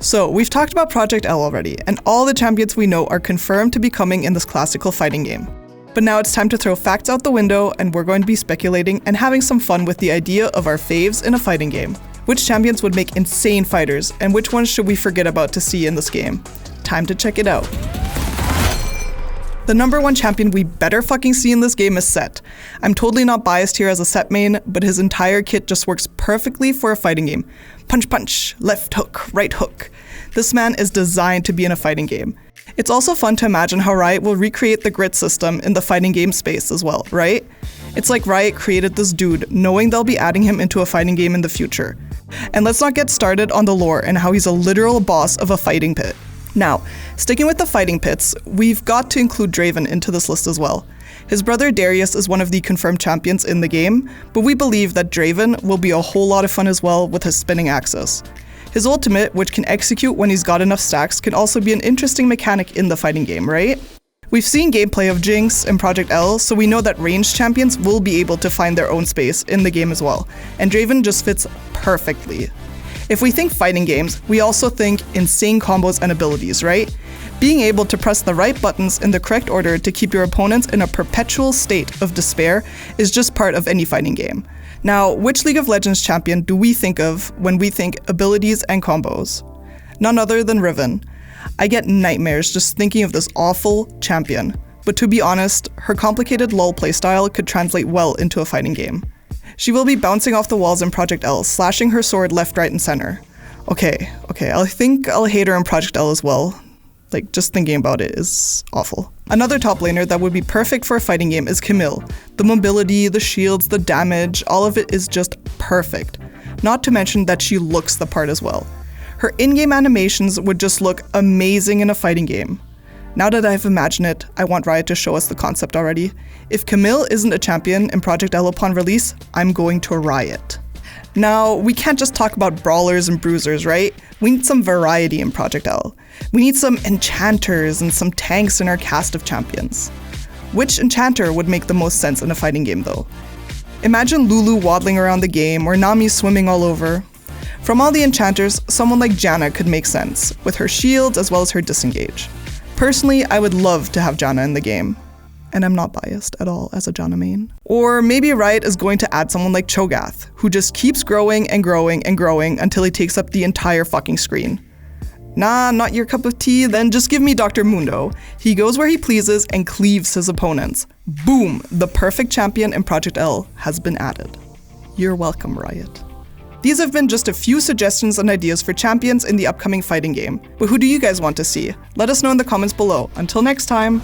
So, we've talked about Project L already, and all the champions we know are confirmed to be coming in this classical fighting game. But now it's time to throw facts out the window, and we're going to be speculating and having some fun with the idea of our faves in a fighting game. Which champions would make insane fighters, and which ones should we forget about to see in this game? Time to check it out. The number one champion we better fucking see in this game is Set. I'm totally not biased here as a Set main, but his entire kit just works perfectly for a fighting game. Punch punch, left hook, right hook. This man is designed to be in a fighting game. It's also fun to imagine how Riot will recreate the grid system in the fighting game space as well, right? It's like Riot created this dude, knowing they'll be adding him into a fighting game in the future. And let's not get started on the lore and how he's a literal boss of a fighting pit. Now, sticking with the fighting pits, we've got to include Draven into this list as well. His brother Darius is one of the confirmed champions in the game, but we believe that Draven will be a whole lot of fun as well with his spinning axis. His ultimate, which can execute when he's got enough stacks, can also be an interesting mechanic in the fighting game, right? We've seen gameplay of Jinx and Project L, so we know that ranged champions will be able to find their own space in the game as well, and Draven just fits perfectly. If we think fighting games, we also think insane combos and abilities, right? Being able to press the right buttons in the correct order to keep your opponents in a perpetual state of despair is just part of any fighting game. Now, which League of Legends champion do we think of when we think abilities and combos? None other than Riven. I get nightmares just thinking of this awful champion, but to be honest, her complicated LoL playstyle could translate well into a fighting game. She will be bouncing off the walls in Project L, slashing her sword left, right, and center. Okay, I think I'll hate her in Project L as well. Like, just thinking about it is awful. Another top laner that would be perfect for a fighting game is Camille. The mobility, the shields, the damage, all of it is just perfect. Not to mention that she looks the part as well. Her in-game animations would just look amazing in a fighting game. Now that I've imagined it, I want Riot to show us the concept already. If Camille isn't a champion in Project L upon release, I'm going to riot. Now, we can't just talk about brawlers and bruisers, right? We need some variety in Project L. We need some enchanters and some tanks in our cast of champions. Which enchanter would make the most sense in a fighting game though? Imagine Lulu waddling around the game or Nami swimming all over. From all the enchanters, someone like Janna could make sense, with her shields as well as her disengage. Personally, I would love to have Janna in the game. And I'm not biased at all as a Janna main. Or maybe Riot is going to add someone like Cho'Gath, who just keeps growing and growing and growing until he takes up the entire fucking screen. Nah, not your cup of tea, then just give me Dr. Mundo. He goes where he pleases and cleaves his opponents. Boom, the perfect champion in Project L has been added. You're welcome, Riot. These have been just a few suggestions and ideas for champions in the upcoming fighting game. But who do you guys want to see? Let us know in the comments below. Until next time.